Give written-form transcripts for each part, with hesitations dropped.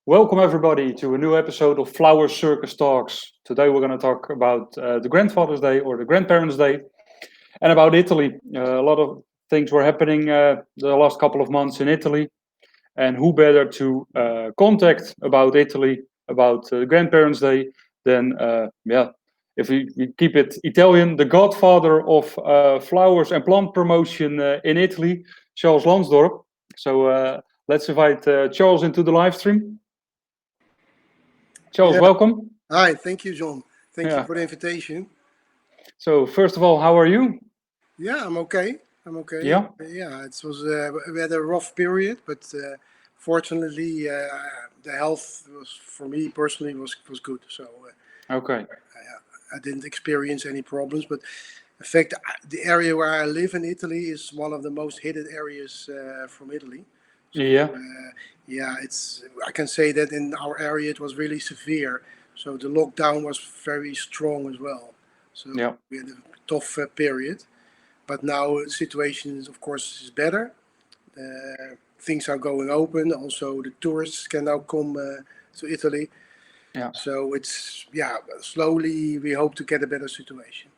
Welcome everybody to a new episode of Flower Circus Talks. Today we're going to talk about the Grandfather's Day or the Grandparents' Day and about Italy. A lot of things were happening the last couple of months in Italy, and who better to contact about Italy, about the Grandparents' Day than, if we keep it Italian, the godfather of flowers and plant promotion in Italy, Charles Lansdorp. So let's invite Charles into the live stream. Charles, Yeah. welcome. Hi. Thank you, John. Thank you Yeah. for the invitation. So first of all, how are you? Yeah, I'm okay. Yeah. Yeah, it was we had a rough period, but fortunately, the health was for me personally was good. So Okay. I didn't experience any problems. But in fact, the area where I live in Italy is one of the most hit areas from Italy. So Yeah. yeah, it's I can say that in our area it was really severe. So the lockdown was very strong as well. So Yeah. we had a tough period. But now the situation is, of course, is better. Things are going open. Also, the tourists can now come to Italy. Yeah. So it's slowly we hope to get a better situation.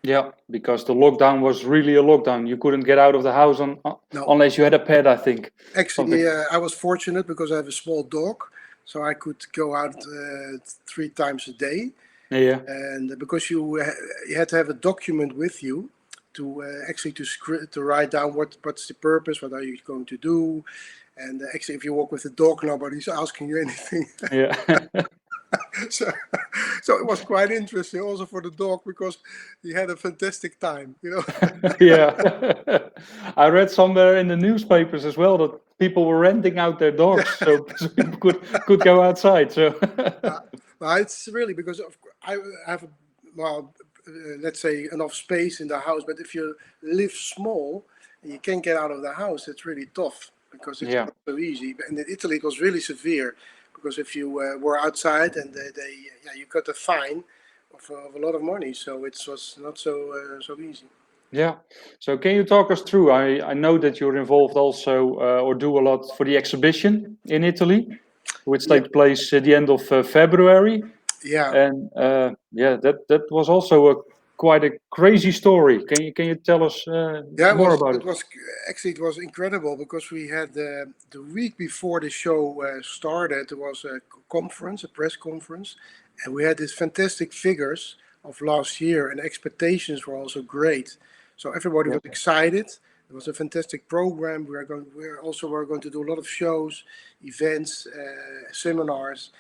Yeah. Because the lockdown was really a lockdown. You couldn't get out of the house No, unless you had a pet, I think. Something. actually, I was fortunate because I have a small dog, so I could go out 3 times a day. Yeah. And because you had to have a document with you to actually to write down what's the purpose, what are you going to do, and actually if you walk with a dog, nobody's asking you anything. Yeah. so, so it was quite interesting also for the dog because he had a fantastic time, Yeah. I read somewhere in the newspapers as well that people were renting out their dogs so people could go outside. So. Well, it's really because I have let's say enough space in the house, but if you live small and you can't get out of the house, it's really tough because it's Yeah. not so easy. And in Italy, it was really severe because if you were outside and you got a fine of a lot of money, so it was not so easy. Yeah. So can you talk us through? I know that you're involved also or do a lot for the exhibition in Italy, which Yeah, takes place at the end of February. yeah. And that was also quite a crazy story. Can you tell us Yeah, more about it? it was incredible because we had the week before the show started, there was a conference, a press conference, and we had these fantastic figures of last year, and expectations were also great. So everybody Yeah. was excited. It was a fantastic program. We're going to do a lot of shows, events, seminars,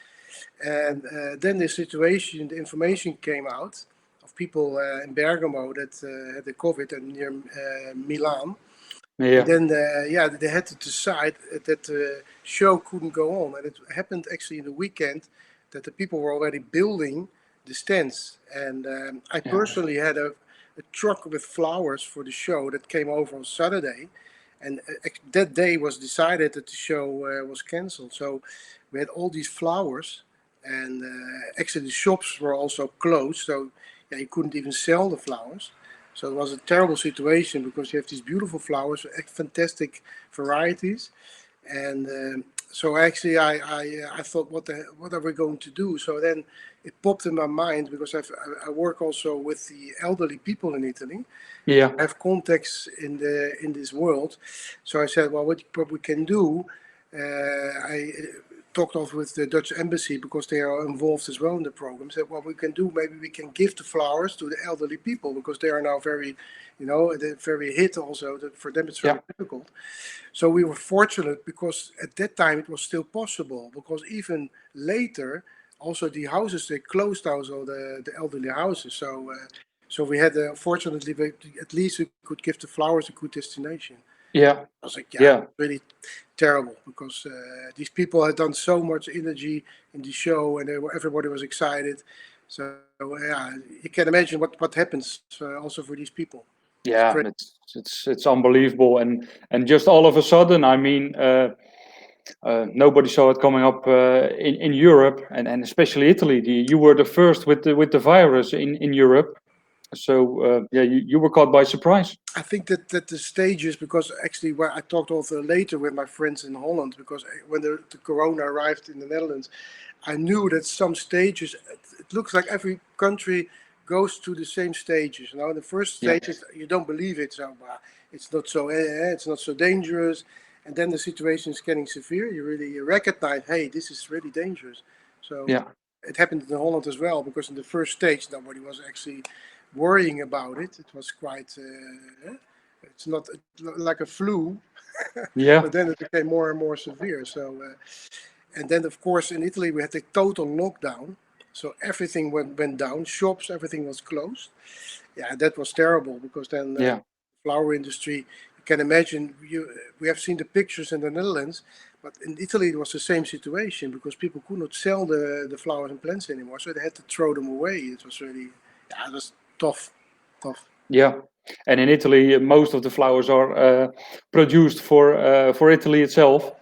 and then the information came out of people in Bergamo that had the COVID and near Milan. And Yeah. then, they had to decide that the show couldn't go on. And it happened actually in the weekend that the people were already building the stands. And I Yeah. personally had a truck with flowers for the show that came over on Saturday. And that day was decided that the show was canceled. So we had all these flowers, and actually the shops were also closed. So you couldn't even sell the flowers. So it was a terrible situation because you have these beautiful flowers, fantastic varieties, and so actually I thought, what are we going to do? So then it popped in my mind because I work also with the elderly people in Italy. Yeah. I have contacts in this world, so I said, well, what we can do. I talked off with the Dutch embassy because they are involved as well in the program. Said, what we can do, maybe we can give the flowers to the elderly people because they are now very, they're very hit also. That for them it's very difficult. So we were fortunate because at that time it was still possible because even later, also the houses they closed also the elderly houses. So we had fortunately at least we could give the flowers a good destination. Yeah. I was like, Yeah. really terrible because these people had done so much energy in the show and everybody was excited. So you can imagine what happens also for these people. Yeah. It's unbelievable, and just all of a sudden, I mean. Nobody saw it coming up in Europe, and especially Italy. You were the first with the virus in Europe, So you were caught by surprise. I think that the stages, because actually, where I talked also later with my friends in Holland, because when the corona arrived in the Netherlands, I knew that some stages, it looks like every country goes through the same stages. You know, the first Yeah. stages you don't believe it, so it's not so dangerous, and then the situation is getting severe. You really recognize, hey, this is really dangerous. So Yeah. it happened in Holland as well, because in the first stage nobody was actually worrying about it. It was quite. It's not like a flu, Yeah. but then it became more and more severe. So, and then of course in Italy we had a total lockdown. So everything went down. Shops, everything was closed. Yeah, that was terrible, because then Yeah. flower industry. You can imagine. We have seen the pictures in the Netherlands, but in Italy it was the same situation, because people could not sell the flowers and plants anymore, so they had to throw them away. It was really, yeah, it was tough, tough. Yeah. And in Italy, most of the flowers are produced for Italy itself.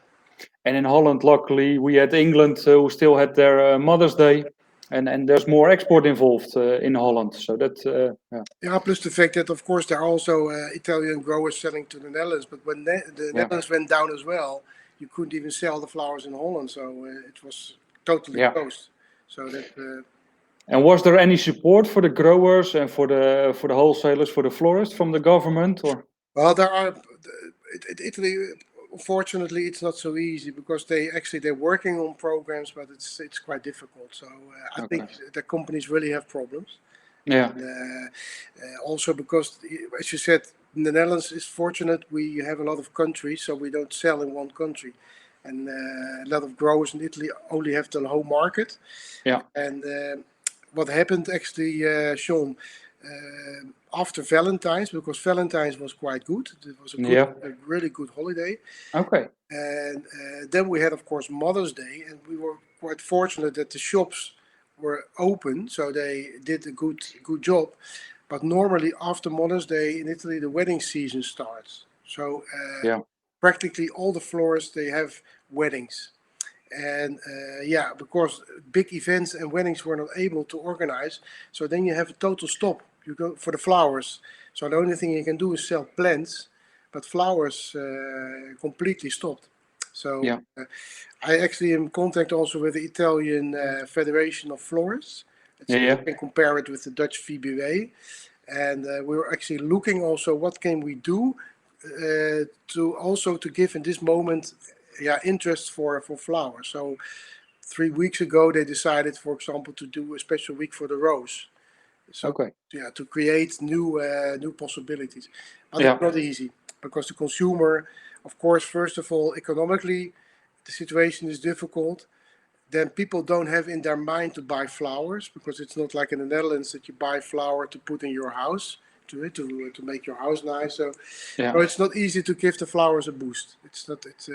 And in Holland, luckily, we had England who still had their Mother's Day, and there's more export involved in Holland. So that yeah. Yeah, plus the fact that of course there are also Italian growers selling to the Netherlands, but when the Yeah. Netherlands went down as well, you couldn't even sell the flowers in Holland, so it was totally Yeah. closed. So that And was there any support for the growers and for the wholesalers, for the florists from the government, or? well, there are Italy. Unfortunately, it's not so easy, because they're working on programs, but it's quite difficult. So I think Okay. the companies really have problems. Yeah. And, also because, as you said, the Netherlands is fortunate. We have a lot of countries, so we don't sell in one country. And a lot of growers in Italy only have the home market. Yeah. And what happened actually, Sean, after Valentine's, because Valentine's was quite good. It was Yeah. a really good holiday. Okay. And then we had, of course, Mother's Day, and we were quite fortunate that the shops were open, so they did a good job. But normally after Mother's Day in Italy, the wedding season starts. So Yeah. practically all the florists, they have weddings. And yeah, because big events and weddings were not able to organize, so then you have a total stop. You go for the flowers. So the only thing you can do is sell plants, but flowers completely stopped. So Yeah. I actually am in contact also with the Italian Federation of Florists. Yeah. You Yeah. can compare it with the Dutch VBW, and we were actually looking also what can we do to give in this moment, yeah, interest for flowers. So 3 weeks ago they decided, for example, to do a special week for the rose. So Okay. yeah, to create new possibilities, but Yeah. it's not easy, because the consumer, of course, first of all, economically, the situation is difficult. Then people don't have in their mind to buy flowers, because it's not like in the Netherlands that you buy flower to put in your house to make your house nice. So Yeah. it's not easy to give the flowers a boost. It's not. It's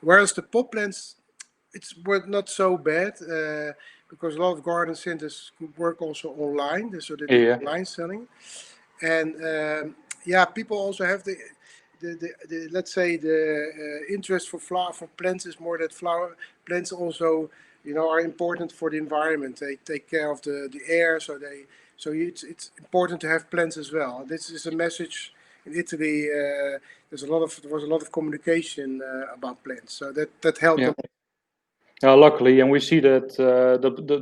whereas the pot plants, it's were not so bad, because a lot of garden centers could work also online, so they do Yeah. online selling. And yeah, people also have the let's say the interest for flower for plants is more that flower plants also, are important for the environment. They take care of the air, it's important to have plants as well. This is a message in Italy. There was a lot of communication about plants, so that helped Yeah. them. Luckily, and we see that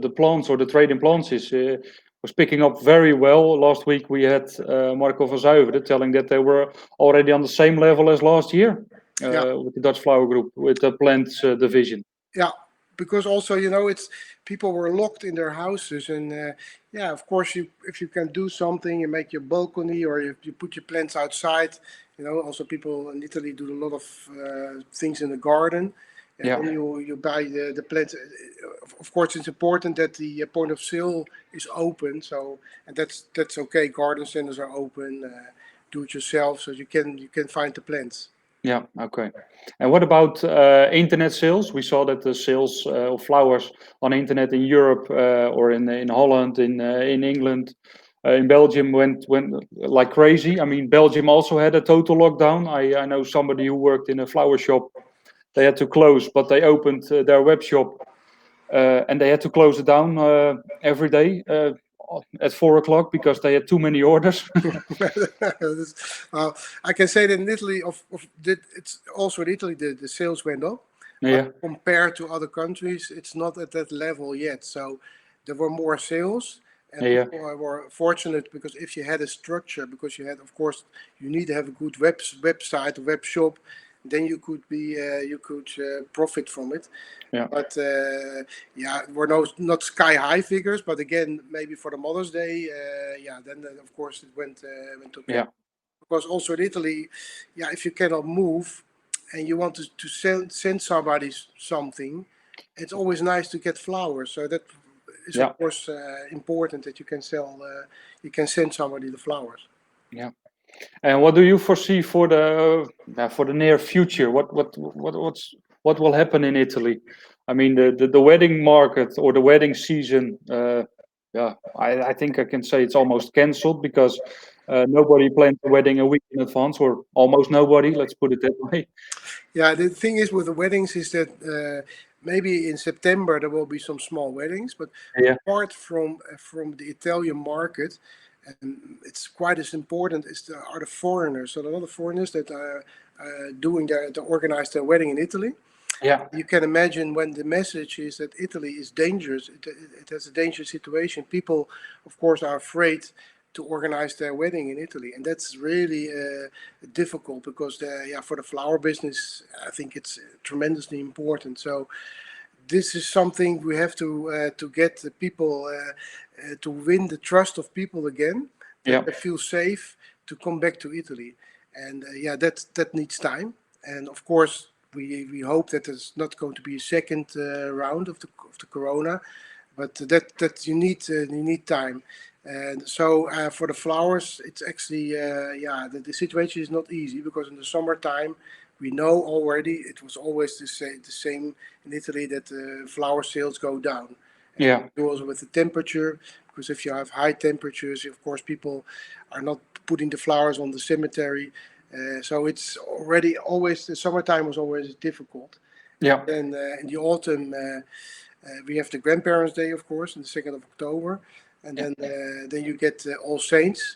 the plants or the trade in plants was picking up very well. Last week we had Marco van Zuiveren telling that they were already on the same level as last year Yeah. with the Dutch Flower Group, with the plants division. Yeah, because also it's people were locked in their houses, and yeah, of course, if you can do something, you make your balcony, or you put your plants outside. Also people in Italy do a lot of things in the garden, and Yeah. then you buy the plants. Of course, it's important that the point of sale is open, so, and that's okay. Garden centers are open, do it yourself, so you can find the plants. Yeah, okay. And what about internet sales? We saw that the sales of flowers on internet in Europe or in Holland, in England, in Belgium went like crazy. I mean, Belgium also had a total lockdown. I know somebody who worked in a flower shop. They had to close, but they opened their web shop and they had to close it down every day. at 4 o'clock because they had too many orders. I can say that in Italy, it's also in Italy the sales went up. Yeah, Compared to other countries, it's not at that level yet. So there were more sales, and yeah, people were fortunate because if you had a structure, because you had, of course, you need to have a good website, a web shop, then you could profit from it. yeah, But we're not sky high figures. But again, maybe for the Mother's Day, then of course it went okay. yeah, Because also in Italy, if you cannot move and you want to send somebody something, it's always nice to get flowers. So that is yeah, of course important that you can you can send somebody the flowers. yeah. And what do you foresee for the near future? What will happen in Italy? I mean, the wedding market or the wedding season. I think I can say it's almost cancelled because nobody planned the wedding a week in advance, or almost nobody. Let's put it that way. Yeah, the thing is with the weddings is that maybe in September there will be some small weddings, but Yeah, apart from the Italian market, and it's quite as important are the foreigners. So a lot of foreigners that are to organize their wedding in Italy. yeah, You can imagine when the message is that Italy is dangerous, it has a dangerous situation. People, of course, are afraid to organize their wedding in Italy, and that's really difficult because for the flower business, I think it's tremendously important. So this is something we have to get the people to win the trust of people again, that yeah, they feel safe to come back to Italy, and that needs time. And of course, we hope that there's not going to be a second round of the corona, but that you need time. And so for the flowers, it's actually the situation is not easy because in the summertime we know already it was always the same in Italy that flower sales go down. And yeah, also with the temperature, because if you have high temperatures, of course people are not putting the flowers on the cemetery. So it's already always the summertime was always difficult. yeah, And in the autumn we have the Grandparents' Day, of course, on the 2nd of October, and yeah, then you get All Saints,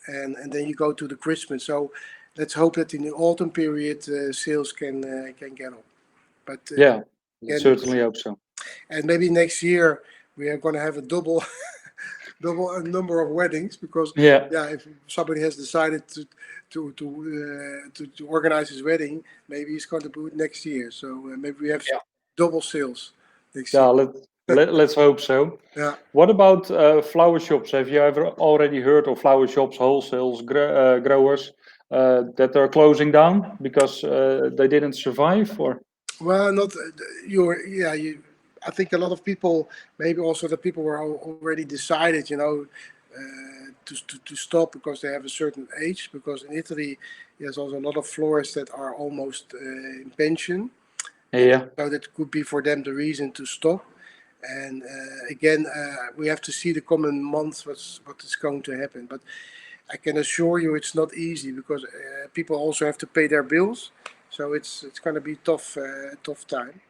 and then you go to the Christmas. So let's hope that in the autumn period sales can get up. But yeah. again, Certainly hope so. and maybe next year we are going to have a double number of weddings because Yeah, if somebody has decided to organize his wedding, maybe he's going to do it next year. So maybe we have yeah, double sales next yeah. year. Let's hope so. Yeah. What about flower shops? Have you ever already heard of flower shops, wholesales, growers that are closing down because they didn't survive? Or Well, not you're. Yeah, you. I think a lot of people, maybe also the people were already decided, to stop because they have a certain age. Because in Italy, there's also a lot of florists that are almost in pension, yeah, so that could be for them the reason to stop. And again, we have to see the coming months what is going to happen. But I can assure you, it's not easy because people also have to pay their bills. So it's going to be tough time.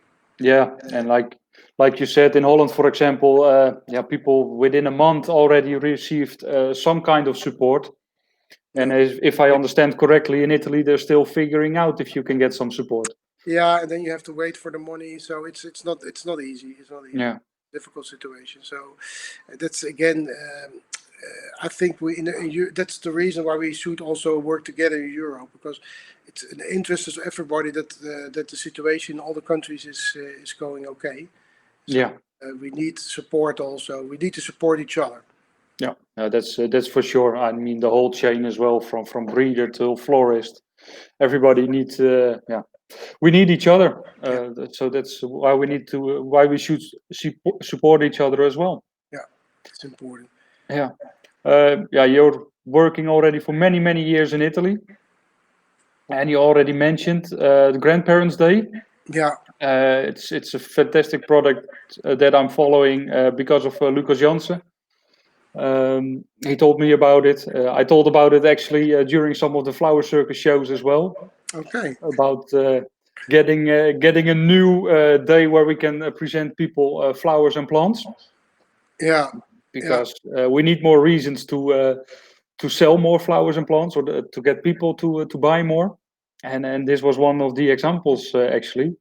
yeah, and like you said in Holland, for example, people within a month already received some kind of support. And if I understand correctly, in Italy, they're still figuring out if you can get some support. Yeah, and then you have to wait for the money. So it's not easy. It's not easy. Yeah, Difficult situation. So that's again. I think that's the reason why we should also work together in Europe because it's in the interest of everybody that the situation in all the countries is going okay. So yeah, we need support also. We need to support each other. yeah. That's for sure. I mean, the whole chain as well, from breeder to florist. Everybody needs. We need each other. So that's why why we should support each other as well. Yeah, it's important. Yeah. You're working already for many, many years in Italy, and you already mentioned the Grandparents' Day. Yeah. It's a fantastic product that I'm following because of Lucas Janssen. He told me about it. I told about it actually during some of the Flower Circus shows as well. Okay. About getting a new day where we can present people flowers and plants. Yeah. Yeah, because we need more reasons to sell more flowers and plants, or to get people to buy more. And this was one of the examples, actually.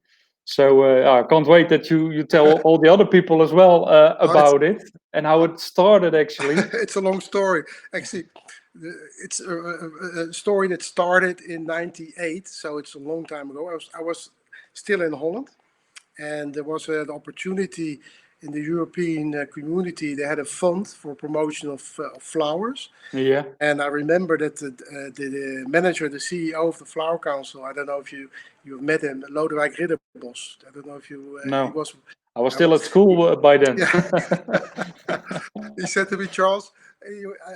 So I can't wait that you tell all the other people as well oh, it's about it and how it started, actually. it's a long story. Actually, it's a story that started in '98, so it's a long time ago. I was still in Holland, and there was an opportunity in the European community. They had a fund for promotion of flowers, Yeah. and I remember that the manager, the CEO of the Flower Council. I don't know if you've met him, Lodewijk Ridderbos. I don't know if he No, was. I was I still was, at school by then. yeah. He said to me, Charles,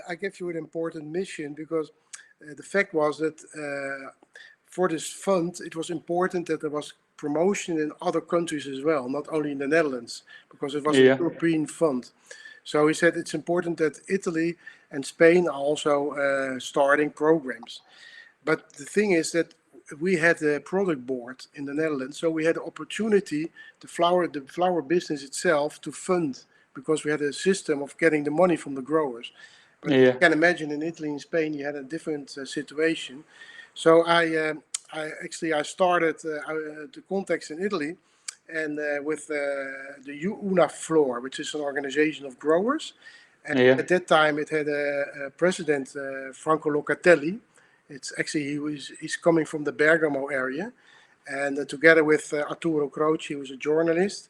I give you an important mission because the fact was that for this fund, it was important that there was promotion in other countries as well, not only in the Netherlands, because it was a Yeah. European fund. So he said it's important that Italy and Spain are also starting programs. But the thing is that we had a product board in the Netherlands, so we had the opportunity, the flower business itself, to fund, because we had a system of getting the money from the growers. But you Yeah. can imagine in Italy and Spain you had a different situation. So I started the contacts in Italy, and with the UNA Floor, which is an organization of growers. And Yeah. at that time, it had a president, Franco Locatelli. It's actually he's coming from the Bergamo area, and together with Arturo Croce, who was a journalist,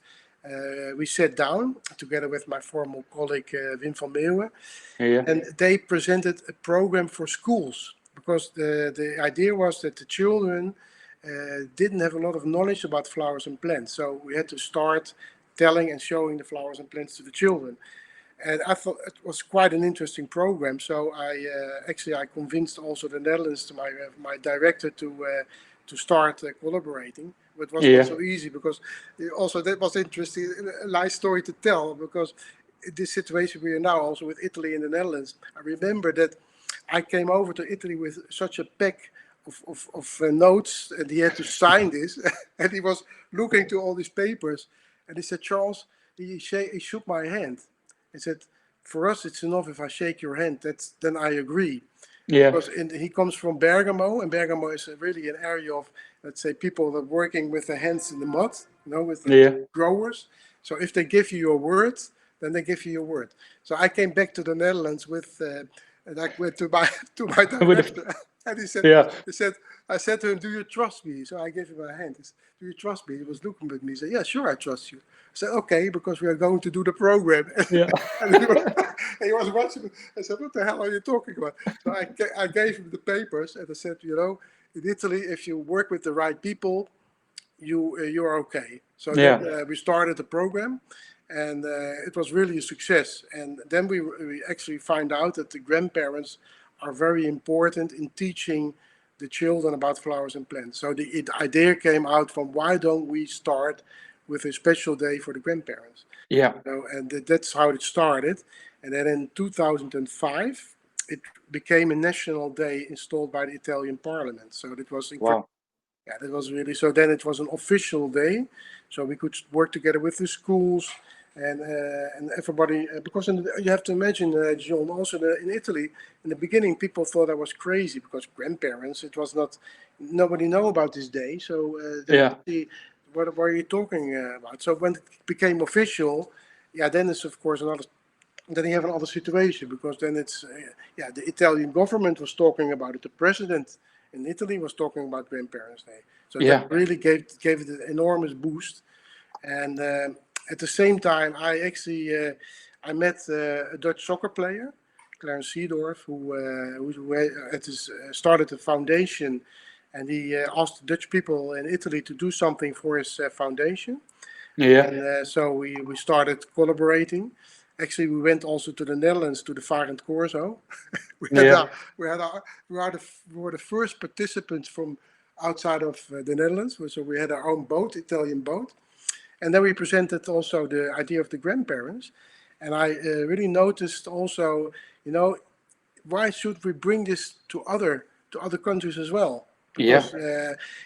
we sat down together with my former colleague Wim van Meeuwen, Yeah. and they presented a program for schools, because the idea was that the children didn't have a lot of knowledge about flowers and plants, so we had to start telling and showing the flowers and plants to the children. And I thought it was quite an interesting program. So I convinced also the Netherlands, to my director, to start collaborating. But it was not Yeah. so easy, because also that was interesting, a nice story to tell, because in this situation we are now also with Italy and the Netherlands. I remember that I came over to Italy with such a pack of notes, and he had to sign this, and he was looking to all these papers, and he said, Charles, he shook my hand. He said, for us, it's enough if I shake your hand. Then I agree. Yeah. Because he comes from Bergamo, and Bergamo is really an area of, let's say, people that are working with their hands in the mud, with the Yeah. growers. So if they give you your word, then they give you your word. So I came back to the Netherlands and I went to my With director, and yeah. I said to him, "Do you trust me?" So I gave him my hand. He said, "Do you trust me?" He was looking at me. He said, "Yeah, sure, I trust you." I said, "Okay, because we are going to do the program." Yeah. And he was watching me. I said, "What the hell are you talking about?" So I gave him the papers, and I said, in Italy, if you work with the right people, you are okay. So then Yeah. we started the program, and it was really a success. And then we actually find out that the grandparents are very important in teaching the children about flowers and plants. So the idea came out from, why don't we start with a special day for the grandparents? Yeah. So, and that's how it started. And then in 2005, it became a national day installed by the Italian Parliament. So it was incredible. Wow. Yeah, that was really, so then it was an official day, so we could work together with the schools and everybody, because you have to imagine, John, also in Italy, in the beginning, people thought I was crazy, because grandparents, it was not, nobody know about this day, so they Yeah. see, what are you talking about? So when it became official, yeah, then it's of course another, then you have another situation, because then it's yeah, the Italian government was talking about it, the president in Italy was talking about Grandparents' Day, so that Yeah. really gave it an enormous boost. And at the same time, I met a Dutch soccer player, Clarence Seedorf, started a foundation, and he asked the Dutch people in Italy to do something for his foundation. Yeah. And so we started collaborating. Actually, we went also to the Netherlands, to the Varent Corso. we had Yeah. our, we had our, we were the first participants from outside of the Netherlands. So we had our own boat, Italian boat. And then we presented also the idea of the grandparents. And I really noticed also, why should we bring this to other countries as well? Yeah.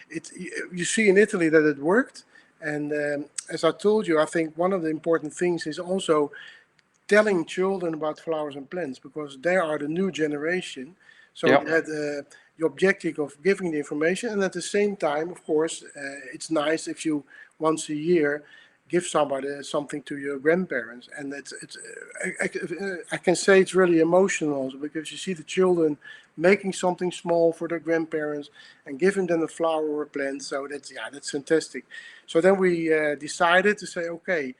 Because you see in Italy that it worked. And as I told you, I think one of the important things is also telling children about flowers and plants, because they are the new generation. So Yeah. you had the objective of giving the information, and at the same time, of course, it's nice if you once a year give somebody something to your grandparents, and it's I can say it's really emotional also, because you see the children making something small for their grandparents and giving them a flower or a plant. So that's fantastic. So then we decided to say, okay,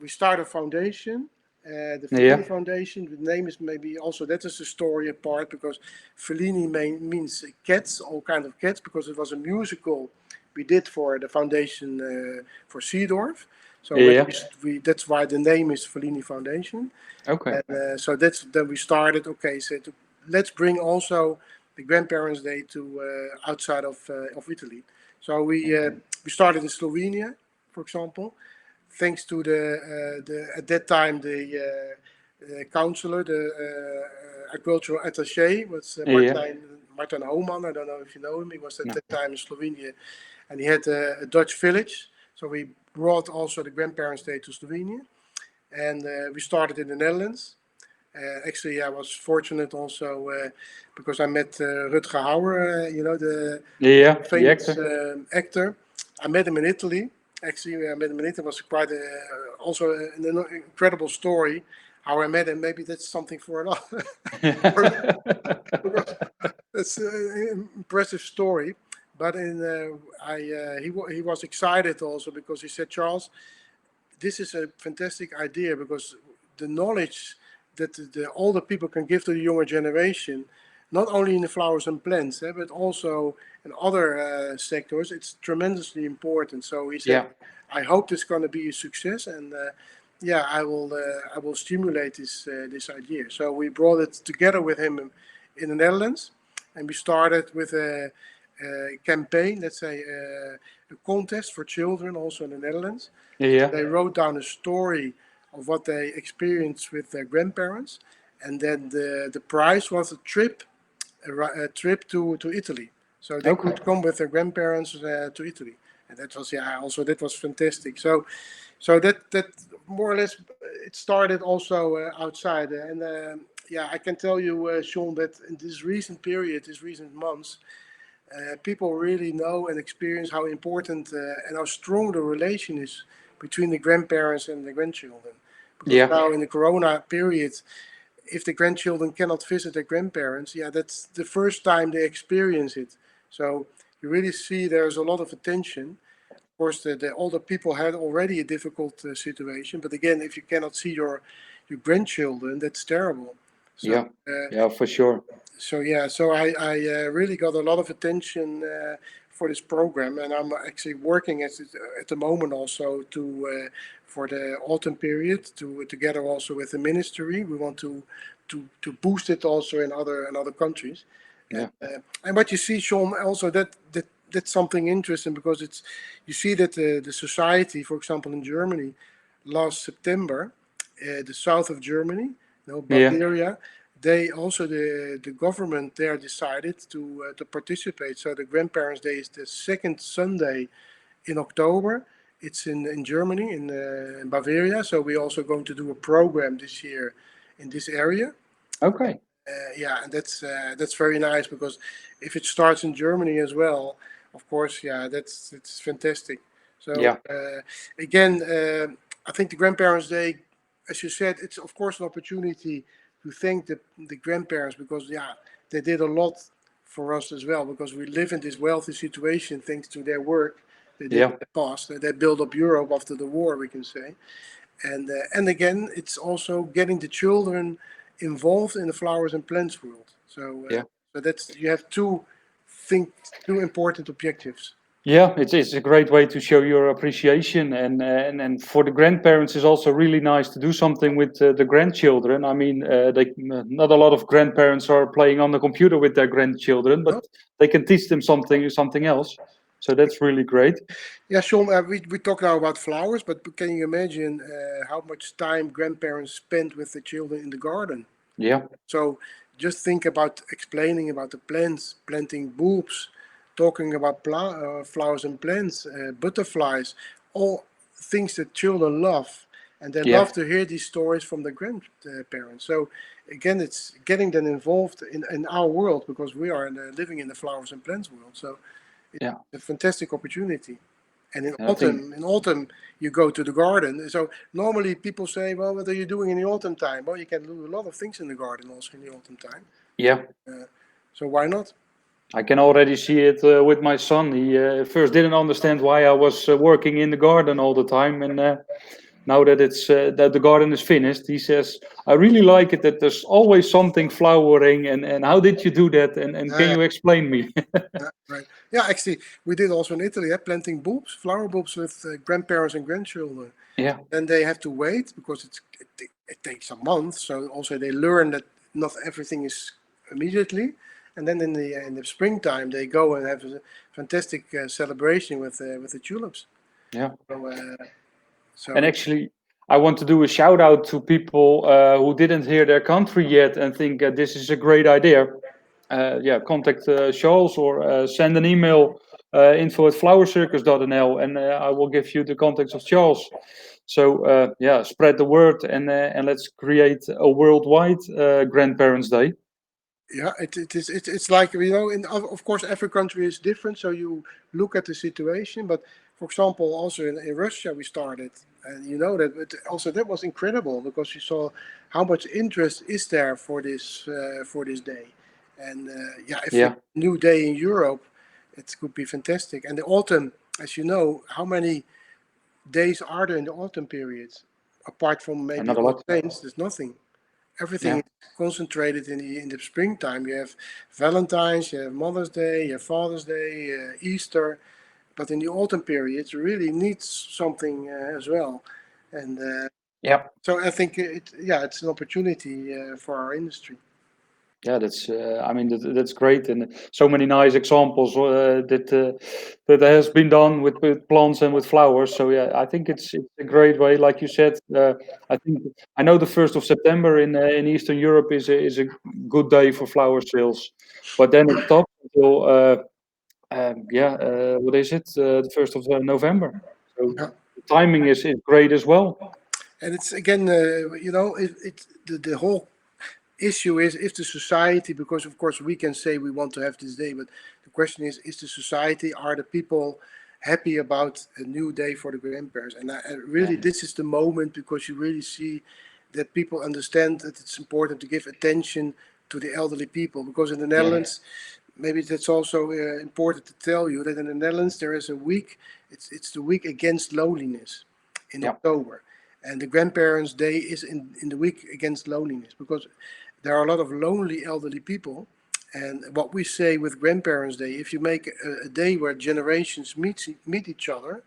we start a foundation, the Fellini Yeah. Foundation. The name is maybe also, that is a story apart, because Fellini means cats, all kind of cats, because it was a musical we did for the foundation for Seedorf. So Yeah. that's why the name is Fellini Foundation. Okay. And so then we started. Okay, so let's bring also the Grandparents' Day to outside of Italy. So we started in Slovenia, for example, thanks to the at that time the counselor, the agricultural attaché was Yeah. Martin Homan. I don't know if you know him. He was at No. that time in Slovenia, and he had a Dutch village. So we brought also the Grandparents' Day to Slovenia, and we started in the Netherlands. Actually, I was fortunate also because I met Rutger Hauer, the Yeah. The famous actor. actor. I met him in Italy. Actually, I met him in Italy. It was quite also an incredible story how I met him. Maybe that's something for another. Because it's an impressive story. But he was excited also, because he said, Charles, this is a fantastic idea, because the knowledge that the older people can give to the younger generation, not only in the flowers and plants, but also in other sectors, it's tremendously important. So he said, Yeah. I hope it's going to be a success, and yeah, I will stimulate this idea. So we brought it together with him in the Netherlands, and we started with a campaign, let's say a contest for children also in the Netherlands. Yeah. They wrote down a story of what they experienced with their grandparents, and then the prize was a trip to Italy. So they Okay. could come with their grandparents to Italy, and that was also that was fantastic. So that more or less it started also outside, and yeah, I can tell you, Sean, that in this recent period, these recent months, people really know and experience how important and how strong the relation is between the grandparents and the grandchildren. Because Yeah. now in the Corona period, if the grandchildren cannot visit their grandparents, yeah, that's the first time they experience it. So you really see there's a lot of attention. Of course, the older people had already a difficult situation, but again, if you cannot see your grandchildren, that's terrible. So Yeah. Yeah. For sure. so I really got a lot of attention for this program, and I'm actually working at the moment also for the autumn period together also with the ministry. We want to boost it also in other countries, Yeah. and what you see, Sean, also that's something interesting, because it's you see that the society, for example, in Germany, last September, the south of Germany, Yeah. Bavaria, they also the government there decided to participate. So the Grandparents' Day is the second Sunday in October. It's in Germany, in Bavaria. So we're also going to do a program this year in this area. Okay. Yeah, and that's very nice, because if it starts in Germany as well, of course, yeah, that's fantastic. So Yeah. again, I think the Grandparents' Day, as you said, it's of course an opportunity to thank the grandparents, because yeah, they did a lot for us as well, because we live in this wealthy situation thanks to their work they did Yeah. in the past. They built up Europe after the war, we can say. And again, it's also getting the children involved in the flowers and plants world. Yeah. So that's you have two important objectives. Yeah, it's a great way to show your appreciation, and for the grandparents, it's also really nice to do something with the grandchildren. I mean, not a lot of grandparents are playing on the computer with their grandchildren, but No? they can teach them something else. So that's really great. Yeah, Sean, we talk now about flowers, but can you imagine how much time grandparents spend with the children in the garden? Yeah. So just think about explaining about the plants, planting bulbs, talking about flowers and plants, butterflies, all things that children love. and they Yeah. love to hear these stories from the grandparents. So again, it's getting them involved in our world, because we are living in the flowers and plants world. So it's Yeah. a fantastic opportunity. And And I think, in autumn, you go to the garden. So normally people say, well, what are you doing in the autumn time? Well, you can do a lot of things in the garden also in the autumn time. yeah, So why not? I can already see it with my son. He first didn't understand why I was working in the garden all the time, and now that it's that the garden is finished, he says, "I really like it that there's always something flowering." And how did you do that? And can Yeah, you explain me? yeah, right. Yeah, actually, we did also in Italy, planting bulbs, flower bulbs with grandparents and grandchildren. Yeah, Then they have to wait because it takes a month. So also they learn that not everything is immediately. And then in the springtime they go and have a fantastic celebration with the tulips. yeah. So And so actually, I want to do a shout out to people who didn't hear their country yet and think this is a great idea. Yeah, contact Charles or send an email info@flowercircus.nl, and I will give you the contacts of Charles. So yeah, spread the word, and let's create a worldwide Grandparents' Day. yeah, it's like, of course every country is different. So you look at the situation, but for example, also in Russia we started, and you know that also that was incredible because you saw how much interest is there for this day, and yeah, if we Yeah, new day in Europe, it could be fantastic. And the autumn, as you know, how many days are there in the autumn period? Apart from maybe not a All lot. Saints, there's nothing. Everything Yeah, is concentrated in the springtime. You have Valentine's, you have Mother's Day, you have Father's Day, Easter, but in the autumn period, it really needs something as well. And yeah. so I think it's an opportunity for our industry. Yeah, that's. I mean, that's great, and so many nice examples that has been done with plants and with flowers. So yeah, I think it's a great way, like you said. I think I know the 1st of September in Eastern Europe is a good day for flower sales, but then it stops until yeah, what is it? The 1st of November. So Yeah. the timing is great as well. And it's again, the whole issue is if the society, because of course we can say we want to have this day, but the question is the society, are the people happy about a new day for the grandparents? And really, Yeah, this is the moment because you really see that people understand that it's important to give attention to the elderly people. Because in the yeah, Netherlands, maybe that's also important to tell you that in the Netherlands there is a week. It's the week against loneliness in yeah, October, and the Grandparents' Day is in the week against loneliness because there are a lot of lonely elderly people. And what we say with Grandparents' Day, if you make a day where generations meet each other,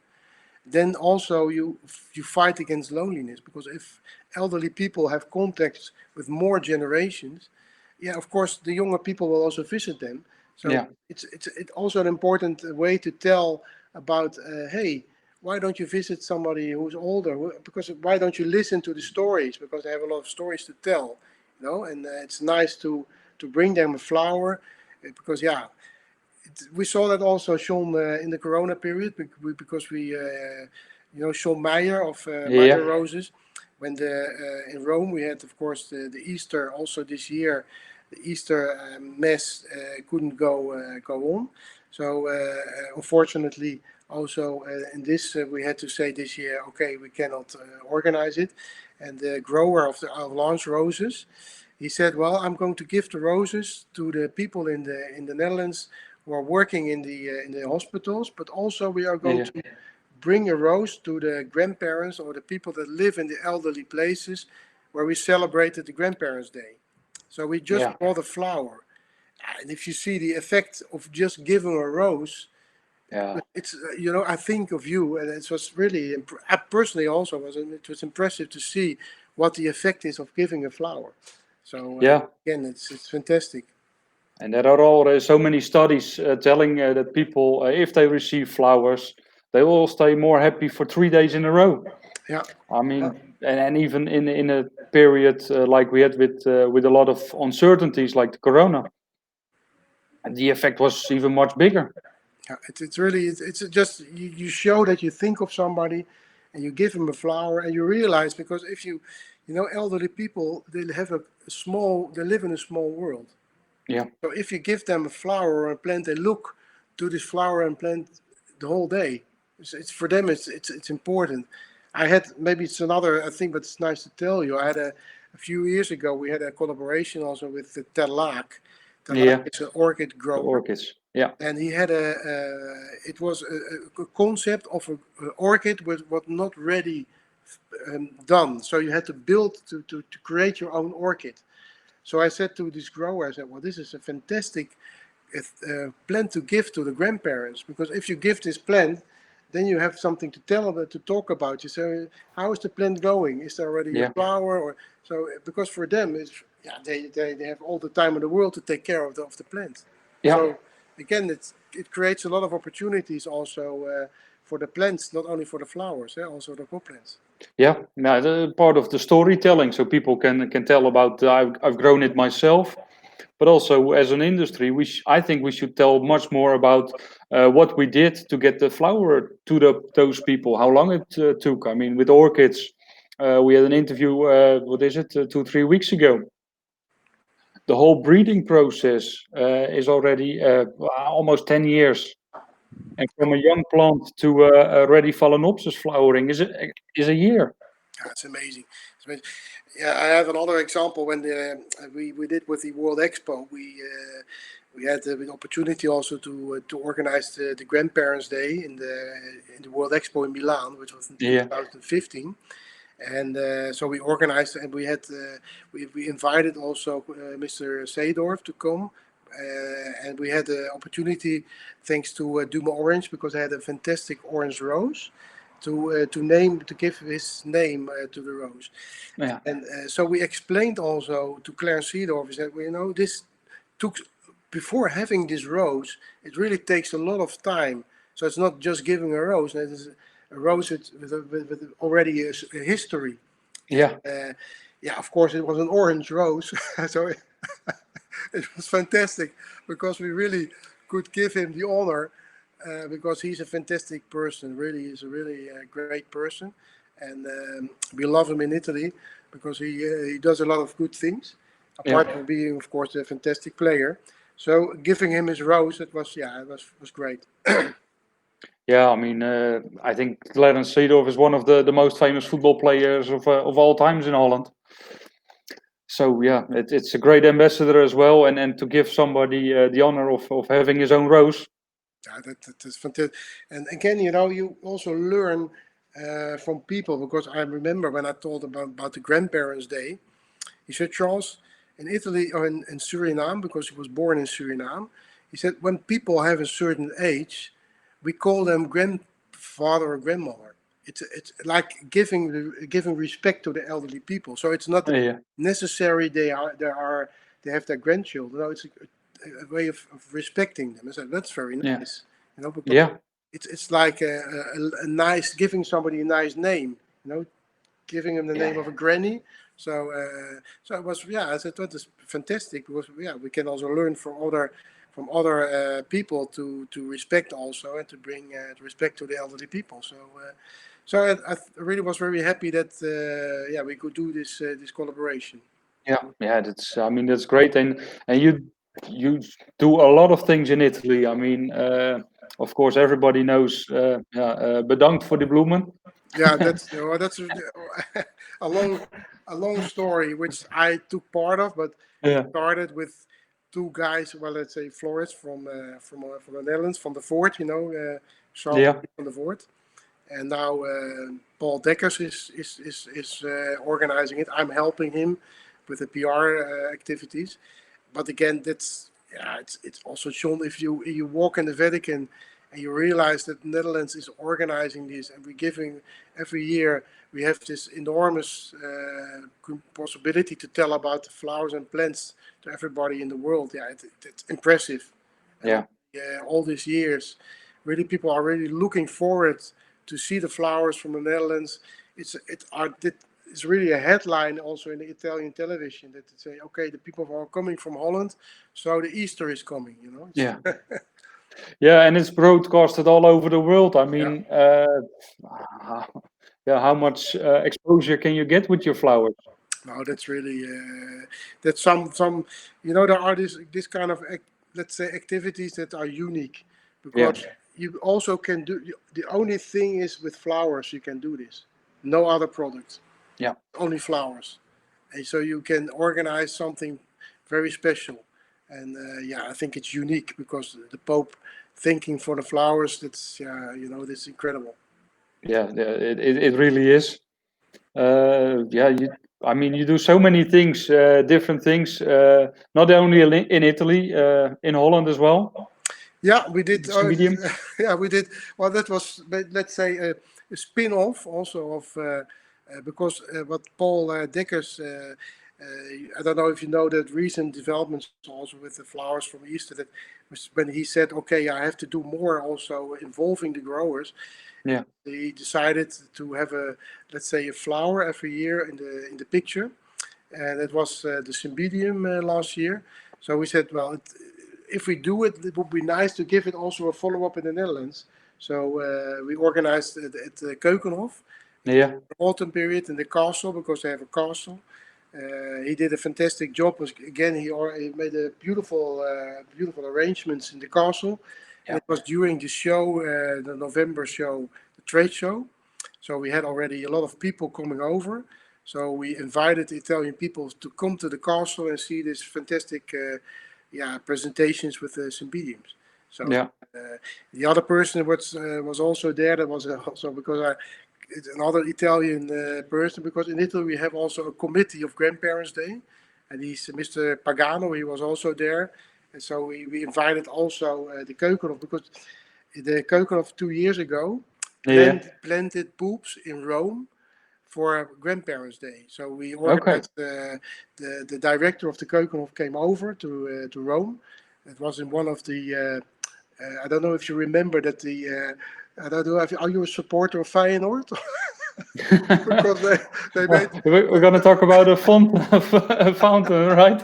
then also you fight against loneliness, because if elderly people have contacts with more generations, yeah, of course the younger people will also visit them. So yeah, it's also an important way to tell about, hey, why don't you visit somebody who's older? Because why don't you listen to the stories? Because they have a lot of stories to tell, and it's nice to bring them a flower, because yeah, we saw that also, Sean, in the Corona period, because Sean Meyer of Meyer yeah, Roses, when in Rome we had, of course, the Easter also this year. The Easter mass couldn't go on, so unfortunately, also in this we had to say this year, okay, we cannot organize it. And the grower of Lance Roses, he said, well, I'm going to give the roses to the people in the Netherlands who are working in the hospitals, but also we are going yeah, to bring a rose to the grandparents or the people that live in the elderly places where we celebrated the Grandparents' Day. So we just yeah. brought a flower. And if you see the effect of just giving a rose, Yeah. it's I think of you, and it was really I personally also it was impressive to see what the effect is of giving a flower. So Yeah, again, it's fantastic. and there are already so many studies telling that people, if they receive flowers, they will stay more happy for 3 days in a row. Yeah, I yeah, mean, and even in a period like we had with a lot of uncertainties like the corona, the effect was even much bigger. yeah. It's really it's just you show that you think of somebody, and you give them a flower, and you realize, because if you know, elderly people, they live in a small world. Yeah. So if you give them a flower or a plant, they look to this flower and plant the whole day. It's for them. It's important. I had, maybe it's another thing, but it's nice to tell you. I had a few years ago. We had a collaboration also with the Terlaak. Terlaak Yeah. is an orchid The grower, orchids. Yeah. and he had it was a concept of a orchid with what not ready done. So you had to build to create your own orchid. So I said to this grower, I said, well, this is a fantastic plant to give to the grandparents, because if you give this plant, then you have something to tell about, to talk about. You say, how is the plant going? Is there already a Yeah. flower? Or so, because for them, it's, yeah, they have all the time in the world to take care of the plant. Yeah. So again, it creates a lot of opportunities also for the plants, not only for the flowers, also the pot plants. Yeah, now the part of the storytelling, so people can tell about I've grown it myself, but also as an industry, I think we should tell much more about what we did to get the flower to those people, how long it took. I mean, with orchids, we had an interview. What is it? 2-3 weeks ago. The whole breeding process is already almost 10 years. And from a young plant to a ready phalaenopsis flowering is a year. It's amazing. It's amazing. Yeah, I have another example when we did with the World Expo. We had the opportunity also to organize the Grandparents' Day in the World Expo in Milan, which was in Yeah. 2015. And so we organized, and we had we invited also Mr. Seedorf to come, and we had the opportunity, thanks to Duma Orange, because I had a fantastic orange rose, to give his name to the rose. Yeah. And so we explained also to Clarence Seedorf that, well, you know, this took, before having this rose, it really takes a lot of time. So it's not just giving a rose. It is a rose with already a history. Yeah. Yeah, of course, it was an orange rose, so it was fantastic, because we really could give him the honor, because he's a fantastic person. Really, he's a really great person, and we love him in Italy because he does a lot of good things, apart Yeah. from being, of course, a fantastic player. So giving him his rose, it was great. Yeah, I mean, I think Clarence Seedorf is one of the most famous football players of all times in Holland. So yeah, it's a great ambassador as well, and to give somebody the honor of having his own rose. Yeah, that's fantastic. And again, you know, you also learn from people, because I remember when I told about the Grandparents' Day, he said, Charles, in Italy or in Suriname, because he was born in Suriname, he said, when people have a certain age, we call them grandfather or grandmother. It's like giving respect to the elderly people. So it's not Yeah. necessary they have their grandchildren. No, it's a way of respecting them. I said, that's very Yeah. nice. You know, because Yeah. it's like a nice, giving somebody a nice name. You know, giving him the name of a granny. So so it was, yeah, I said that is fantastic, because yeah, we can also learn from other people to respect also, and to bring respect to the elderly people. So so I really was very happy that yeah, we could do this collaboration. Yeah, I mean, that's great, and you do a lot of things in Italy. I mean, of course, everybody knows. Bedankt voor de bloemen. Yeah, that's a long story which I took part of, but it Yeah. started with two guys. Well, let's say Flores from the Netherlands, from the Fort, you know, Charles Yeah. from the Fort, and now Paul Dekkers is organizing it. I'm helping him with the PR activities, but again, that's, yeah, it's also shown, if you walk in the Vatican and you realize that the Netherlands is organizing this, and we're giving every year, we have this enormous possibility to tell about the flowers and plants to everybody in the world. Yeah, it's impressive. Yeah. All these years, really, people are really looking forward to see the flowers from the Netherlands. It's really a headline also in the Italian television, that they say, okay, the people are coming from Holland, so the Easter is coming. You know. Yeah. Yeah, and it's broadcasted all over the world. I mean, Yeah, how much exposure can you get with your flowers? No, that's really that's some there are this kind of let's say activities that are unique Yeah, because you also can do the only thing is with flowers you can do this, no other product, yeah, only flowers, and so you can organize something very special, and yeah, I think it's unique because the Pope thinking for the flowers, that's this is incredible. yeah. It really is. Yeah, I mean, you do so many things, different things. Not only in Italy, in Holland as well. Yeah, we did. The medium. Yeah, we did. Well, that was, let's say, a spin-off also of because what Paul Dekkers. I don't know if you know that recent developments also with the flowers from Easter. That was when he said, "Okay, I have to do more also involving the growers." Yeah. He decided to have a, let's say, a flower every year in the picture, and it was the Cymbidium last year. So we said, well, if we do it, it would be nice to give it also a follow-up in the Netherlands. So we organized it at the Keukenhof in the Yeah. autumn period in the castle because they have a castle. He did a fantastic job. Again, he made a beautiful arrangements in the castle, and Yeah. it was during the show, the November show, the trade show. So we had already a lot of people coming over. So we invited Italian people to come to the castle and see this fantastic, presentations with the Cymbidiums. So Yeah. the other person was also there. That was also because it's another Italian person, because in Italy we have also a committee of Grandparents' Day, and he's Mr. Pagano. He was also there, and so we invited also the Keukenhof, because the Keukenhof 2 years ago Yeah. planted bulbs in Rome for Grandparents' Day. So we Okay. organized the director of the Keukenhof came over to Rome. It was in one of the I don't know if you remember that I don't know if are you a supporter of Feyenoord? Because they made We're going to talk about a a fountain, right?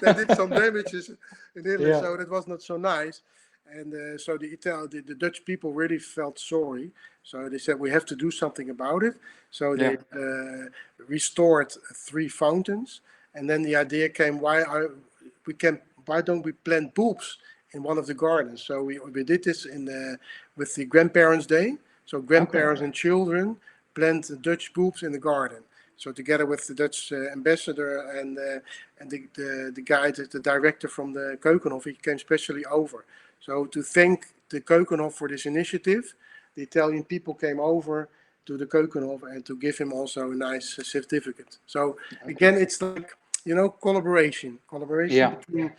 they did some damages in Italy, Yeah. so that was not so nice. And so the Dutch people really felt sorry. So they said we have to do something about it. So Yeah. they restored 3 fountains, and then the idea came: why don't we plant bulbs in one of the gardens? So we did this with the Grandparents' Day. So Okay. grandparents and children plant Dutch bulbs in the garden. So together with the Dutch ambassador and the guy, the director from the Keukenhof, he came specially over. So to thank the Keukenhof for this initiative, the Italian people came over to the Keukenhof and to give him also a nice certificate. So again, it's like collaboration Yeah. between,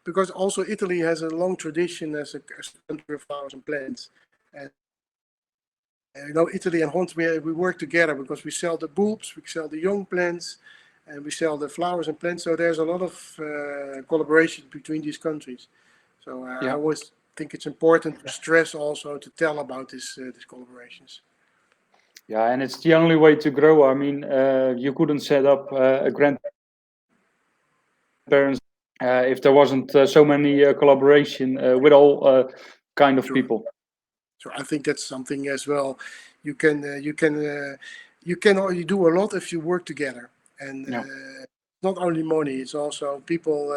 because also Italy has a long tradition as a country of flowers and plants, and Italy and Holland, we work together because we sell the bulbs, we sell the young plants, and we sell the flowers and plants. So there's a lot of collaboration between these countries. So I Yeah. always think it's important to stress also to tell about these collaborations. Yeah. And it's the only way to grow. I mean, you couldn't set up a grandparents if there wasn't so many collaboration with all kind of Sure. people. So I think that's something as well. You can do a lot if you work together, and Yeah. not only money. It's also people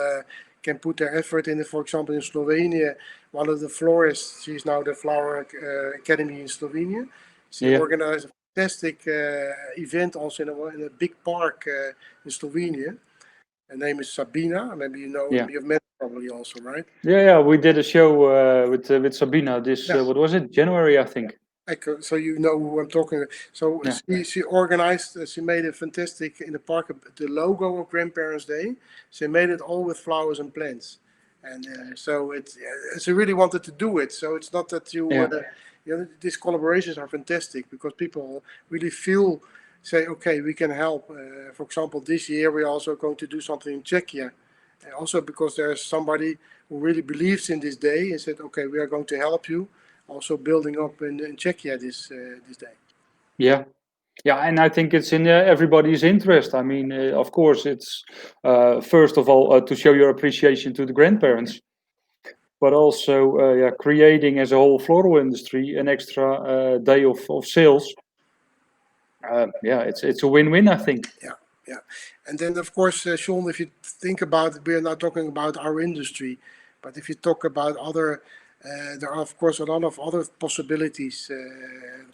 can put their effort in it. For example, in Slovenia, one of the florists, she's now the Flower Academy in Slovenia. She Yeah. organized a fantastic event also in a big park in Slovenia. Her name is Sabina. Maybe you know, Yeah. you've met her probably also, right? Yeah. We did a show with Sabina this Yeah. what was it? January, I think. So you know who I'm talking about. So Yeah. she organized, she made a fantastic in the park, the logo of Grandparents' Day. She made it all with flowers and plants, and so she really wanted to do it. So it's not that Yeah. these collaborations are fantastic because people really feel, say, okay, we can help. For example, this year we're also going to do something in Czechia, also because there's somebody who really believes in this day and said, okay, we are going to help you. Also building up in Czechia this day. Yeah. Yeah, and I think it's in everybody's interest. I mean, of course, it's first of all to show your appreciation to the grandparents, but also creating as a whole floral industry an extra day of sales Yeah, it's a win-win, I think. Yeah, yeah. And then, of course, Sean, if you think about, we're not talking about our industry, but if you talk about other, there are, of course, a lot of other possibilities.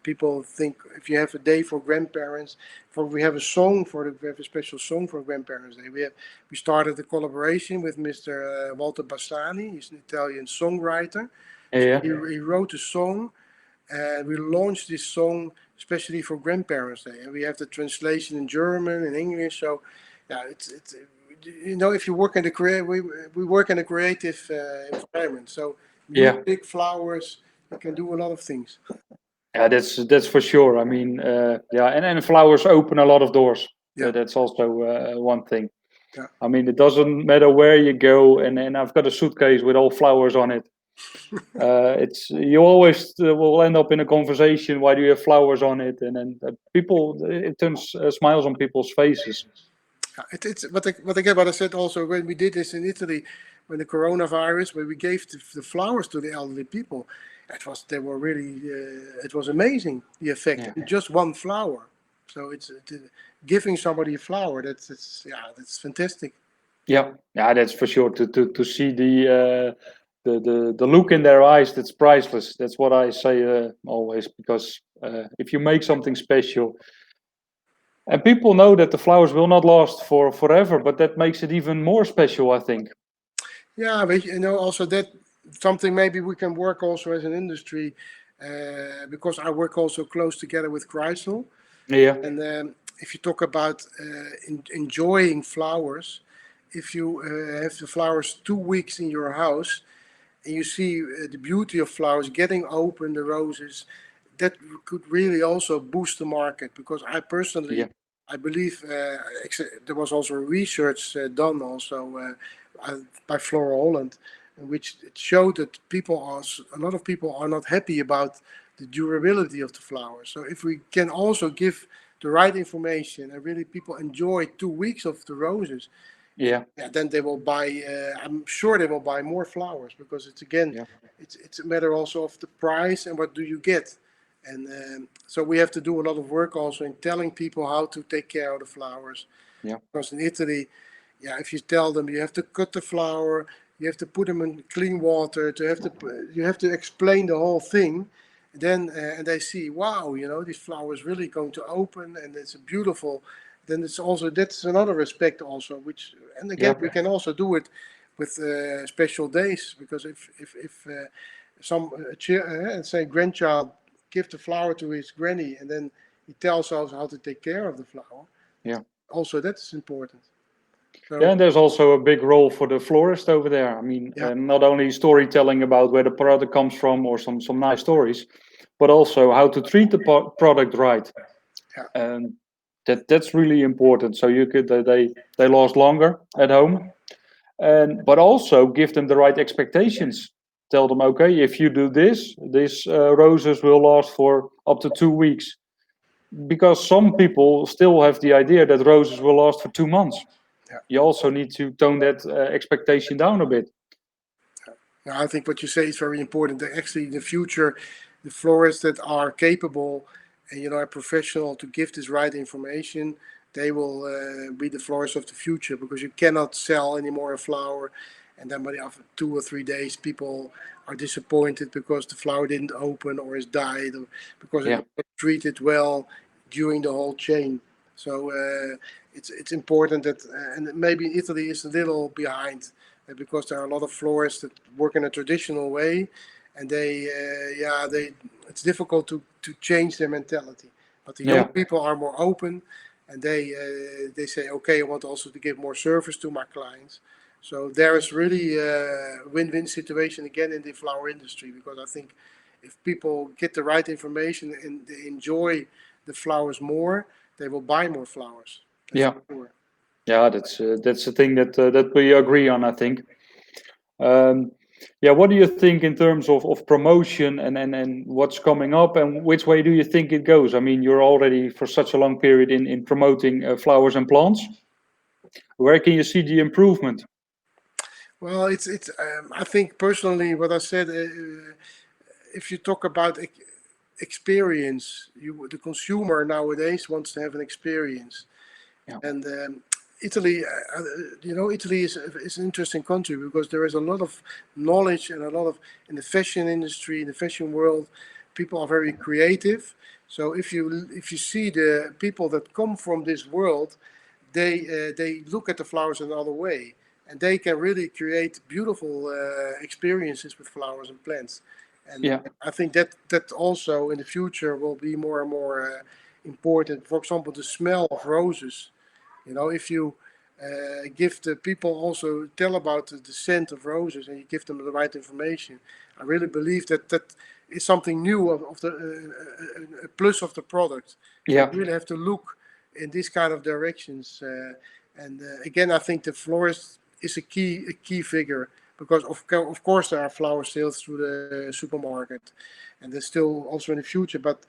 People think if you have a day for grandparents, we have a song we have a special song for Grandparents' Day. We started a collaboration with Mr. Walter Bassani. He's an Italian songwriter. So Yeah, he wrote a song, and we launched this song especially for Grandparents' Day, and we have the translation in German and English. So, yeah, it's if you work in the we work in a creative environment. So, yeah, music, flowers, you can do a lot of things. yeah. That's for sure. I mean, yeah, and flowers open a lot of doors. Yeah, That's also one thing. yeah, I mean, it doesn't matter where you go, and I've got a suitcase with all flowers on it. It's you always will end up in a conversation. Why do you have flowers on it? And then people, it turns smiles on people's faces. yeah. It's what I said also when we did this in Italy, when the coronavirus, when we gave the flowers to the elderly people, they were really it was amazing the effect. Yeah, Just one flower. So giving somebody a flower. That's fantastic. yeah, yeah. That's for sure. To see the look in their eyes, that's priceless. That's what I say always. Because if you make something special, and people know that the flowers will not last for forever, but that makes it even more special, I think. Yeah, but also that something maybe we can work also as an industry, because I work also close together with Chrysler. Yeah, And if you talk about enjoying flowers, if you have the flowers 2 weeks in your house and you see the beauty of flowers getting open, the roses, that could really also boost the market. Because I personally, yeah, I believe there was also research done also by Flora Holland, in which it showed that a lot of people are not happy about the durability of the flowers. So if we can also give the right information and really people enjoy 2 weeks of the roses, yeah, yeah, then they will buy. I'm sure they will buy more flowers because it's again, yeah, it's a matter also of the price and what do you get, and so we have to do a lot of work also in telling people how to take care of the flowers. yeah, Because in Italy, yeah, if you tell them you have to cut the flower, you have to put them in clean water, you have to explain the whole thing. Then and they see, wow, this flower is really going to open, and it's beautiful. Then that's another respect also, which and again yeah, we can also do it with special days because if some say grandchild give the flower to his granny and then he tells us how to take care of the flower. yeah. Also, that's important. Yeah, So and there's also a big role for the florist over there. I mean, yeah, not only storytelling about where the product comes from or some nice stories, but also how to treat the product right. yeah, And that's really important. So you could they last longer at home, and but also give them the right expectations. Tell them, okay, if you do this, these roses will last for up to 2 weeks. Because some people still have the idea that roses will last for 2 months. yeah. You also need to tone that expectation down a bit. Now, I think what you say is very important. That actually, in the future, the florists that are capable and are professional to give this right information, they will be the florists of the future because you cannot sell anymore a flower, and then by after 2 or 3 days, people are disappointed because the flower didn't open or is died or because it Yeah, was not treated well during the whole chain. So it's important that, and maybe Italy is a little behind because there are a lot of florists that work in a traditional way, and it's difficult to change their mentality. But the young yeah, people are more open, and they say, okay, I want also to give more service to my clients. So there is really a win-win situation again in the flower industry because I think if people get the right information and they enjoy the flowers more, they will buy more flowers. That's yeah, for sure. yeah. That's the thing that we agree on. I think. Um, yeah. What do you think in terms of promotion and what's coming up and which way do you think it goes? I mean, you're already for such a long period in promoting flowers and plants. Where can you see the improvement? Well, I think personally what I said. If you talk about experience. The consumer nowadays wants to have an experience. Yeah. And Italy, Italy is an interesting country because there is a lot of knowledge and a lot of, in the fashion industry, in the fashion world, people are very creative. So if you see the people that come from this world, they look at the flowers another way, and they can really create beautiful experiences with flowers and plants. And Yeah. I think that also in the future will be more and more important. For example, the smell of roses. If you give the people also tell about the scent of roses and you give them the right information, I really believe that is something new of the a plus of the product. So Yeah. you really have to look in this kind of directions. Again, I think the florist is a key figure because of course there are flower sales through the supermarket, and there's still also in the future, but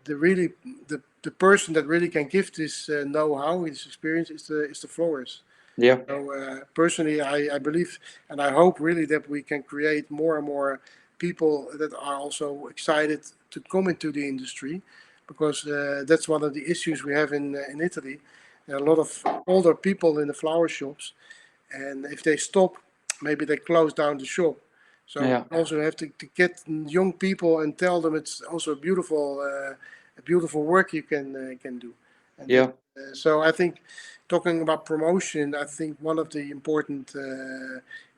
the person that really can give this know-how, this experience, is the florist. Yeah. So personally, I believe and I hope really that we can create more and more people that are also excited to come into the industry, because that's one of the issues we have in Italy. There are a lot of older people in the flower shops, and if they stop, maybe they close down the shop. So Yeah. also have to get young people and tell them it's also a beautiful work you can do. And Yeah. so I think talking about promotion, I think one of the important,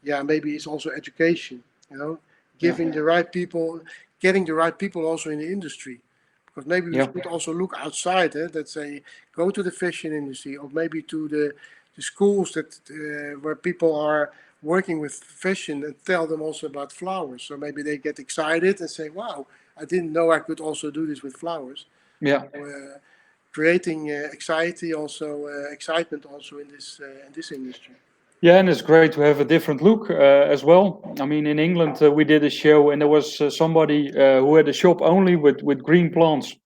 maybe is also education. Yeah. Giving the right people, getting the right people also in the industry, because maybe we Yeah. should also look outside. That say go to the fashion industry, or maybe to the schools that where people are working with fashion, and tell them also about flowers. So maybe they get excited and say, "Wow, I didn't know I could also do this with flowers." Yeah. Creating excitement also in this industry. Yeah, and it's great to have a different look as well. I mean, in England, we did a show, and there was somebody who had a shop only with green plants,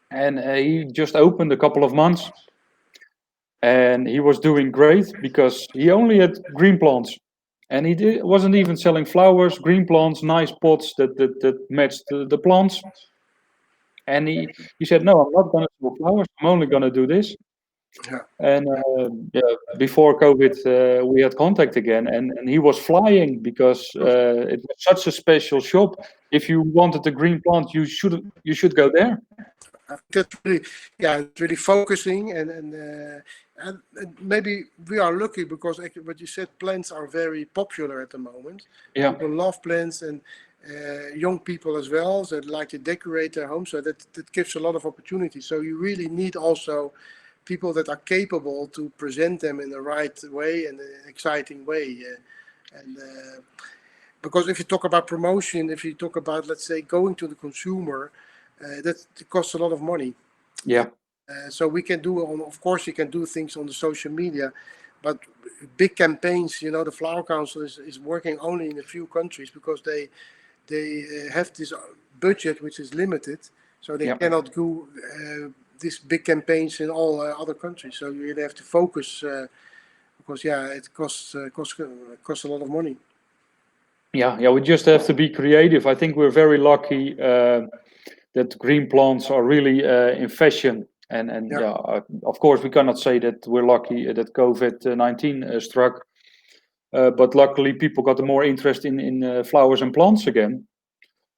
and he just opened a couple of months, and he was doing great because he only had green plants, and wasn't even selling flowers, green plants, nice pots that matched the plants. And he said, "No, I'm not going to sell flowers. I'm only going to do this." Yeah. And yeah, before COVID, we had contact again, and he was flying because it was such a special shop. If you wanted a green plant, you should go there. I think that's really, it's really focusing, and maybe we are lucky because what you said, plants are very popular at the moment. Yeah, People love plants, and young people as well that like to decorate their home. So that gives a lot of opportunities. So you really need also people that are capable to present them in the right way and an exciting way. And Because if you talk about promotion, if you talk about, let's say, going to the consumer, that costs a lot of money. yeah, So we can do of course, you can do things on the social media, but big campaigns, the Flower Council is working only in a few countries because they have this budget which is limited, so they yeah. cannot do these big campaigns in all other countries. So you really have to focus because it costs a lot of money. Yeah. We just have to be creative. I think we're very lucky that green plants are really in fashion. And Yeah, yeah, of course, we cannot say that we're lucky that COVID-19 struck. But luckily, people got more interest in flowers and plants again.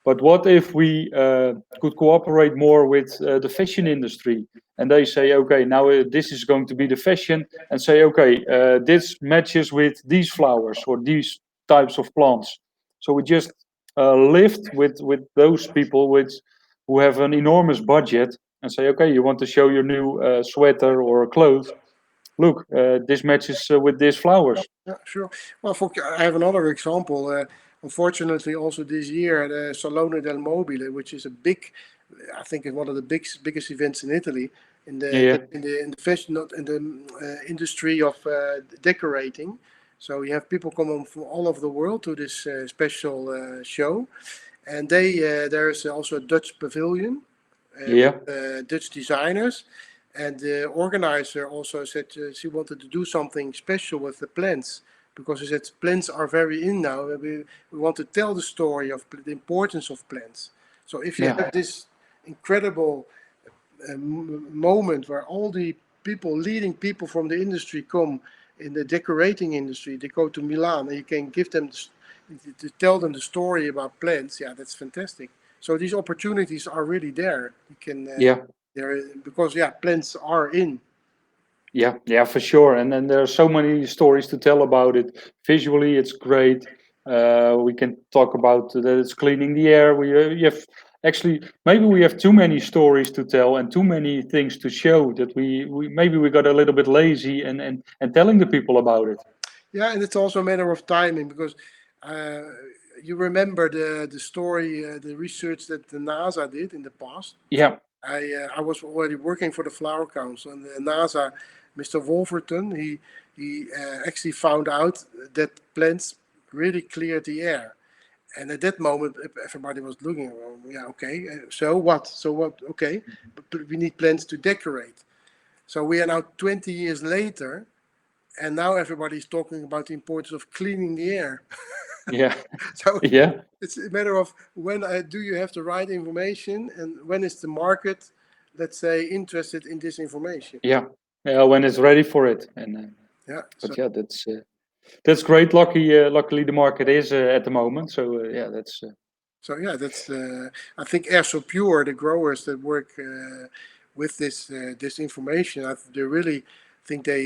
But what if we could cooperate more with the fashion industry, and they say, okay, now this is going to be the fashion, and say, okay, this matches with these flowers or these types of plants. So we just lift with those people who have an enormous budget and say, okay, you want to show your new sweater or clothes? Look, this matches with these flowers. yeah, sure. Well, I have another example. Unfortunately, also this year, the Salone del Mobile, which is a big, I think, is one of the biggest events in Italy in Yeah, yeah, the fashion, not in the industry of decorating. So you have people coming from all over the world to this special show, and there is also a Dutch pavilion yeah, with Dutch designers. And the organizer also said she wanted to do something special with the plants, because she said plants are very in now. We want to tell the story of the importance of plants. So if you have this incredible moment where all the leading people from the industry come in the decorating industry, they go to Milan and you can give them, to tell them the story about plants, that's fantastic. So these opportunities are really there. You can, because plants are in. Yeah, for sure. And then there are so many stories to tell about it. Visually, it's great. We can talk about that it's cleaning the air. We have actually maybe we have too many stories to tell and too many things to show that we maybe we got a little bit lazy and telling the people about it. Yeah, and it's also a matter of timing because you remember the story, the research that the NASA did in the past. Yeah. I was already working for the Flower Council, and the NASA, Mr. Wolverton, he actually found out that plants really cleared the air. And at that moment, everybody was looking, well, okay, so what? So what? Okay, but we need plants to decorate. So we are now 20 years later, and now everybody's talking about the importance of cleaning the air. Yeah. So Yeah. it's a matter of when do you have the right information, and when is the market, let's say, interested in this information. Yeah. When it's ready for it. And but that's great. Luckily the market is at the moment. So that's. So that's I think Air So Pure, the growers that work with this information, they really think they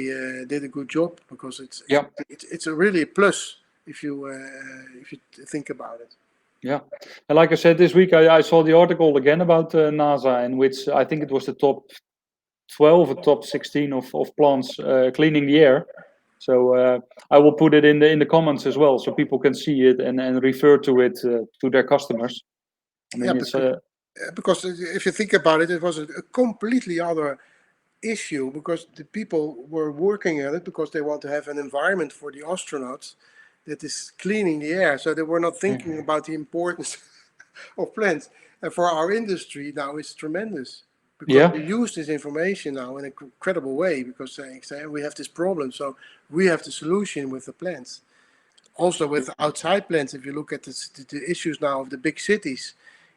did a good job, because it's a really plus if you think about it. Yeah, and like I said, this week I saw the article again about NASA, in which I think it was the top 12 or top 16 of plants cleaning the air. So I will put it in the comments as well, so people can see it and refer to it to their customers. I mean, it's because if you think about it, it was a completely other issue, because the people were working at it because they want to have an environment for the astronauts that is cleaning the air. So they were not thinking about the importance of plants. And for our industry now, it's tremendous, because we use this information now in an incredible way, because they say we have this problem, so we have the solution with the plants. Also with outside plants, if you look at the issues now of the big cities,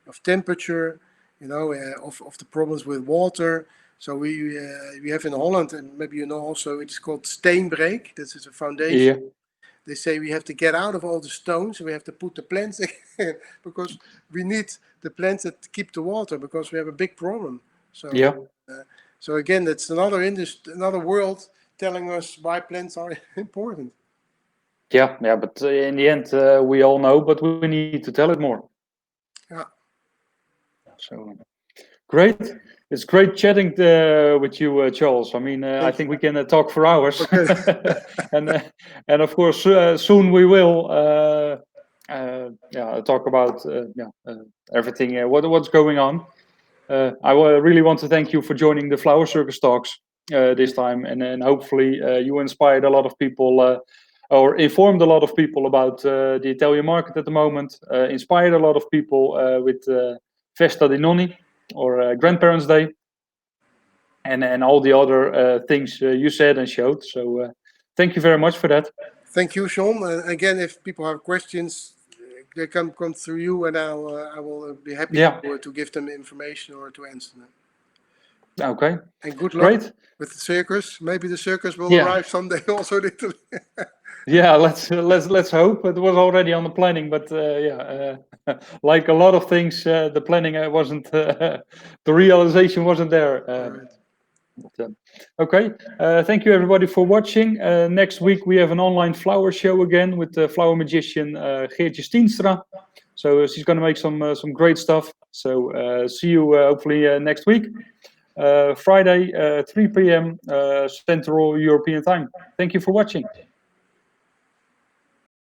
of temperature, of the problems with water. So we have in Holland, and maybe also, it's called steenbreek. This is a foundation. Yeah. They say we have to get out of all the stones, and we have to put the plants in, because we need the plants that keep the water, because we have a big problem. So so again, that's another industry, another world telling us why plants are important. Yeah, but in the end, we all know, but we need to tell it more. Yeah. So great. It's great chatting with you, Charles. I mean, I think we can talk for hours, and of course, soon we will talk about everything. What's going on? I really want to thank you for joining the Flower Circus Talks this time, and hopefully you inspired a lot of people. Or informed a lot of people about the Italian market at the moment, inspired a lot of people with Festa di Nonni, or Grandparents' Day, and all the other things you said and showed. So thank you very much for that. Thank you, Sean. Again, if people have questions, they can come through you, and I will be happy to give them information or to answer them. Okay. And good luck Great. with the circus. Maybe the circus will arrive someday also in Italy. Yeah, let's hope. It was already on the planning, but like a lot of things, the planning wasn't, the realization wasn't there. Okay, thank you everybody for watching. Next week we have an online flower show again with the flower magician Geertje Stienstra. So she's going to make some great stuff. So see you hopefully next week, Friday, 3 p.m. Central European time. Thank you for watching.